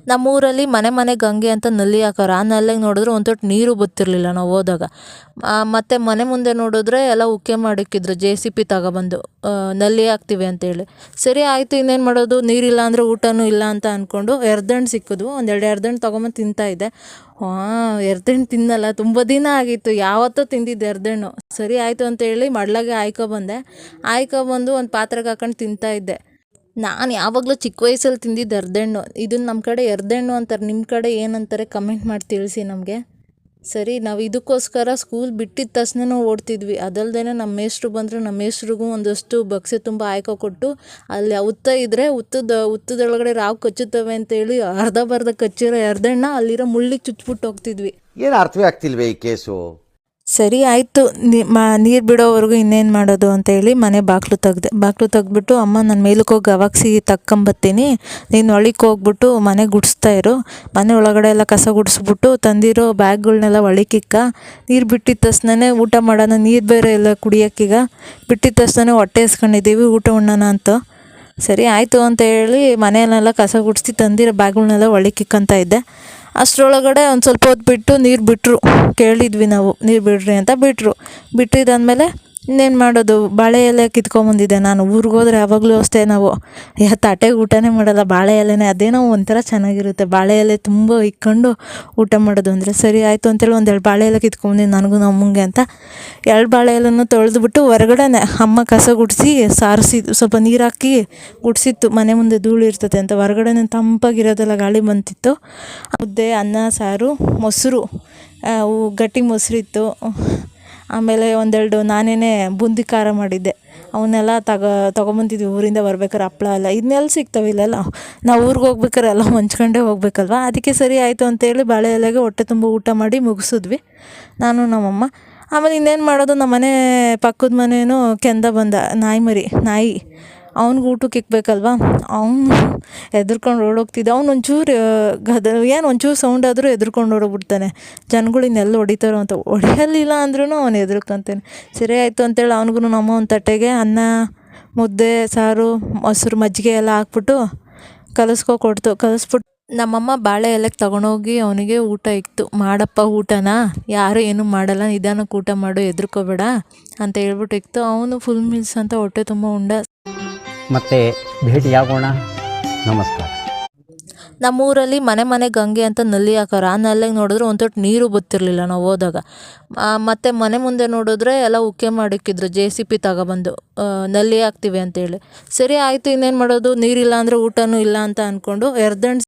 ನಮ್ಮೂರಲ್ಲಿ ಮನೆ ಮನೆಗೆ ಗಂಗೆ ಅಂತ ನಲ್ಲಿ ಹಾಕೋರು. ಆ ನಲ್ಲಿಗೆ ನೋಡಿದ್ರೆ ಒಂದು ತೊಟ್ಟು ನೀರು ಬತ್ತಿರಲಿಲ್ಲ ನಾವು ಹೋದಾಗ. ಮತ್ತು ಮನೆ ಮುಂದೆ ನೋಡಿದ್ರೆ ಎಲ್ಲ ಉಕ್ಕೆ ಮಾಡಿಕ್ಕಿದ್ರು JCB ತಗೊಬಂದು ನಲ್ಲಿ ಹಾಕ್ತೀವಿ ಅಂತೇಳಿ. ಸರಿ ಆಯಿತು, ಇನ್ನೇನು ಮಾಡೋದು, ನೀರಿಲ್ಲ ಅಂದರೆ ಊಟನೂ ಇಲ್ಲ ಅಂತ ಅಂದ್ಕೊಂಡು ಎರ್ದಣ್ಣು ಸಿಕ್ಕಿದ್ವು. ಒಂದೆರಡು ಎರ್ದಣ್ಣು ತೊಗೊಂಬಂದು ತಿಂತಾಯಿದ್ದೆ. ಎರ್ದಣ್ಣು ತಿನ್ನಲ್ಲ, ತುಂಬ ದಿನ ಆಗಿತ್ತು, ಯಾವತ್ತೂ ತಿಂದಿದ್ದು ಎರ್ದಣ್ಣು. ಸರಿ ಆಯಿತು ಅಂತೇಳಿ ಮಡ್ಲಾಗೆ ಆಯ್ಕೊಬಂದು ಒಂದು ಪಾತ್ರೆಗೆ ಹಾಕೊಂಡು ತಿಂತಾಯಿದ್ದೆ. ನಾನು ಯಾವಾಗಲೂ ಚಿಕ್ಕ ವಯಸ್ಸಲ್ಲಿ ತಿಂದಿದ್ದು ಎರ್ದಣ್ಣು. ಇದನ್ನು ನಮ್ಮ ಕಡೆ ಎರ್ದಣ್ಣು ಅಂತಾರೆ, ನಿಮ್ಮ ಕಡೆ ಏನಂತಾರೆ ಕಮೆಂಟ್ ಮಾಡಿ ತಿಳಿಸಿ ನಮಗೆ. ಸರಿ, ನಾವು ಇದಕ್ಕೋಸ್ಕರ ಸ್ಕೂಲ್ ಬಿಟ್ಟಿದ್ದ ತಕ್ಷಣ ಓಡ್ತಿದ್ವಿ. ಅದಲ್ಲದೆ ನಮ್ಮ ಮೇಷ್ಟ್ರು ಬಂದರೆ ನಮ್ಮ ಮೇಷ್ಟ್ರಿಗೂ ಒಂದಷ್ಟು ಬಕ್ಸೆ ತುಂಬ ಕೊಟ್ಟು, ಅಲ್ಲಿ ಉತ್ತ ಇದ್ದರೆ ಉತ್ತದೊಳಗಡೆ ರಾವು ಕಚ್ಚುತ್ತವೆ ಅಂತೇಳಿ ಅರ್ಧ ಕಚ್ಚಿರೋ ಎರ್ದಣ್ಣ ಅಲ್ಲಿರೋ ಮುಳ್ಳಿಗೆ ಚುಚ್ಬಿಟ್ಟು ಹೋಗ್ತಿದ್ವಿ. ಏನು ಅರ್ಥವೇ ಆಗ್ತಿಲ್ವೇ ಈ ಕೇಸು? ಸರಿ ಆಯಿತು, ನೀರು ಬಿಡೋವರೆಗೂ ಇನ್ನೇನು ಮಾಡೋದು ಅಂತೇಳಿ ಮನೆ ಬಾಗಿಲು ತೆಗ್ದುಬಿಟ್ಟು, ಅಮ್ಮ ನಾನು ಮೇಲಕ್ಕೆ ಹೋಗಿ ಅವಾಕ್ಸಿ ತಕ್ಕೊಂಬತ್ತೀನಿ, ನೀನು ಒಳಗೆ ಹೋಗ್ಬಿಟ್ಟು ಮನೆ ಗುಡಿಸ್ತಾ ಇರು. ಮನೆ ಒಳಗಡೆ ಎಲ್ಲ ಕಸ ಗುಡಿಸ್ಬಿಟ್ಟು ತಂದಿರೋ ಬ್ಯಾಗ್ಗಳ್ನೆಲ್ಲ ಒಳಕ್ಕಿಕ್ಕ. ನೀರು ಬಿಟ್ಟಿದ್ದ ತಕ್ಷಣ ಊಟ ಮಾಡೋಣ, ನೀರು ಬೇರೆ ಎಲ್ಲ ಕುಡಿಯೋಕ್ಕೀಗ. ಬಿಟ್ಟಿದ್ದ ತಕ್ಷಣ ಹೊಟ್ಟೆ ಇಸ್ಕೊಂಡಿದ್ದೀವಿ, ಊಟ ಉಣ್ಣೋಣ ಅಂತ. ಸರಿ ಆಯಿತು ಅಂತೇಳಿ ಮನೆಯಲ್ಲೆಲ್ಲ ಕಸ ಗುಡಿಸಿ ತಂದಿರೋ ಬ್ಯಾಗ್ಗಳ್ನೆಲ್ಲ ಒಳಕ್ಕಿಕ್ಕಂತ ಇದ್ದೆ. ಅಷ್ಟರೊಳಗಡೆ ಒಂದು ಸ್ವಲ್ಪ ಹೊತ್ತು ಬಿಟ್ಟು ನೀರು ಬಿಟ್ಟರು. ಕೇಳಿದ್ವಿ ನಾವು, ನೀರು ಬಿಡ್ರಿ ಅಂತ ಬಿಟ್ಟಿದ್ದಾದಮೇಲೆ ಇನ್ನೇನು ಮಾಡೋದು, ಬಾಳೆ ಎಲೆ ಕಿತ್ಕೊಂಬಂದಿದ್ದೆ ನಾನು. ಊರಿಗೆ ಹೋದ್ರೆ ಯಾವಾಗಲೂ ಅಷ್ಟೇ ನಾವು ತಾಟೆಗೆ ಊಟನೇ ಮಾಡಲ್ಲ, ಬಾಳೆ ಎಲೆನೇ. ಅದೇನೋ ಒಂಥರ ಚೆನ್ನಾಗಿರುತ್ತೆ ಬಾಳೆ ಎಲೆ ತುಂಬ ಇಕ್ಕೊಂಡು ಊಟ ಮಾಡೋದು ಅಂದರೆ. ಸರಿ ಆಯಿತು ಅಂತೇಳಿ ಒಂದೆರಡು ಬಾಳೆ ಎಲೆ ಕಿತ್ಕೊಂಬಂದಿದ್ದು ನನಗೂ ನಮ್ಮಂಗೆ ಅಂತ. 2 ಬಾಳೆ ಎಲೆನೂ ತೊಳೆದ್ಬಿಟ್ಟು ಹೊರಗಡೆನೆ ಅಮ್ಮ ಕಸ ಗುಡಿಸಿ ಸಾರಿಸಿದ್ದು, ಸ್ವಲ್ಪ ನೀರು ಹಾಕಿ ಗುಡಿಸಿತ್ತು, ಮನೆ ಮುಂದೆ ಧೂಳು ಇರ್ತದೆ ಅಂತ. ಹೊರಗಡೆನೇ ತಂಪಾಗಿರೋದೆಲ್ಲ ಗಾಳಿ ಬಂತಿತ್ತು. ಮುದ್ದೆ, ಅನ್ನ, ಸಾರು, ಮೊಸರು, ಗಟ್ಟಿ ಮೊಸರಿತ್ತು. ಆಮೇಲೆ ಒಂದೆರಡು ನಾನೇ ಬೂಂದಿ ಖಾರ ಮಾಡಿದ್ದೆ. ಅವನ್ನೆಲ್ಲ ತೊಗೊಂಬಂತಿದ್ವಿ ಊರಿಂದ ಬರ್ಬೇಕಾರೆ. ಹಪ್ಳ ಎಲ್ಲ ಇದನ್ನೆಲ್ಲ ಸಿಗ್ತವೆ ಇಲ್ಲೆಲ್ಲ. ನಾವು ಊರಿಗೆ ಹೋಗ್ಬೇಕಾರೆ ಎಲ್ಲ ಹೊಂಚ್ಕೊಂಡೇ ಹೋಗ್ಬೇಕಲ್ವ. ಅದಕ್ಕೆ ಸರಿ ಆಯಿತು ಅಂತೇಳಿ ಬಾಳೆ ಎಲೆಗೆ ಹೊಟ್ಟೆ ತುಂಬ ಊಟ ಮಾಡಿ ಮುಗಿಸಿದ್ವಿ, ನಾನು ನಮ್ಮಮ್ಮ. ಆಮೇಲೆ ಇನ್ನೇನು ಮಾಡೋದು, ನಮ್ಮ ಮನೆ ಪಕ್ಕದ ಮನೇನೂ ಕೆಂದ ಬಂದ, ನಾಯಿ. ಅವ್ನಿಗೆ ಊಟಕ್ಕೆ ಇಕ್ಬೇಕಲ್ವ. ಅವನು ಹೆದರ್ಕೊಂಡು ಓಡೋಗ್ತಿದ್ದ. ಅವ್ನು ಒಂಚೂರು ಒಂಚೂರು ಸೌಂಡ್ ಆದರೂ ಹೆದರ್ಕೊಂಡು ಓಡೋಗ್ಬಿಡ್ತಾನೆ. ಜನಗಳಿನ್ನೆಲ್ಲ ಹೊಡಿತಾರೋ ಅಂತ. ಹೊಡೆಯಲಿಲ್ಲ ಅಂದ್ರೂ ಅವನು ಹೆದರ್ಕೊಂತಾನೆ. ಸರಿ ಆಯಿತು ಅಂತೇಳಿ ಅವ್ನಿಗೂ ನಮ್ಮ ಒಂದು ತಟ್ಟೆಗೆ ಅನ್ನ, ಮುದ್ದೆ, ಸಾರು, ಮೊಸರು, ಮಜ್ಜಿಗೆ ಎಲ್ಲ ಹಾಕ್ಬಿಟ್ಟು ಕಲಿಸ್ಬಿಟ್ಟು ನಮ್ಮಮ್ಮ ಬಾಳೆ ಎಲೆಗೆ ತೊಗೊಂಡೋಗಿ ಅವನಿಗೆ ಊಟ ಇಕ್ತು. ಮಾಡಪ್ಪ ಊಟನ, ಯಾರು ಏನೂ ಮಾಡಲ್ಲ, ನಿಧಾನಕ್ಕೆ ಊಟ ಮಾಡು, ಹೆದರ್ಕೋಬೇಡ ಅಂತ ಹೇಳ್ಬಿಟ್ಟು ಇಕ್ತು. ಅವನು ಫುಲ್ ಮೀಲ್ಸ್ ಅಂತ ಹೊಟ್ಟೆ ತುಂಬ ಉಂಡ. ಮತ್ತೆ ಭೇಟಿಯಾಗೋಣ, ನಮಸ್ಕಾರ. ನಮ್ಮೂರಲ್ಲಿ ಮನೆ ಮನೆಗೆ ಗಂಗೆ ಅಂತ ನಲ್ಲಿ ಹಾಕೋರು. ಆ ನಲ್ಲಿಗೆ ನೋಡಿದ್ರೆ ಒಂದು ತೊಟ್ಟು ನೀರು ಬತ್ತಿರಲಿಲ್ಲ ನಾವು ಹೋದಾಗ. ಮತ್ತು ಮನೆ ಮುಂದೆ ನೋಡಿದ್ರೆ ಎಲ್ಲ ಉಕ್ಕೆ ಮಾಡಿಕ್ಕಿದ್ರು JCB ತಗೊಬಂದು ನಲ್ಲಿ ಹಾಕ್ತೀವಿ ಅಂತೇಳಿ. ಸರಿ ಆಯಿತು, ಇನ್ನೇನು ಮಾಡೋದು, ನೀರಿಲ್ಲ ಅಂದರೆ ಊಟನೂ ಇಲ್ಲ ಅಂತ ಅಂದ್ಕೊಂಡು ಎರ್ದಣ್ಣು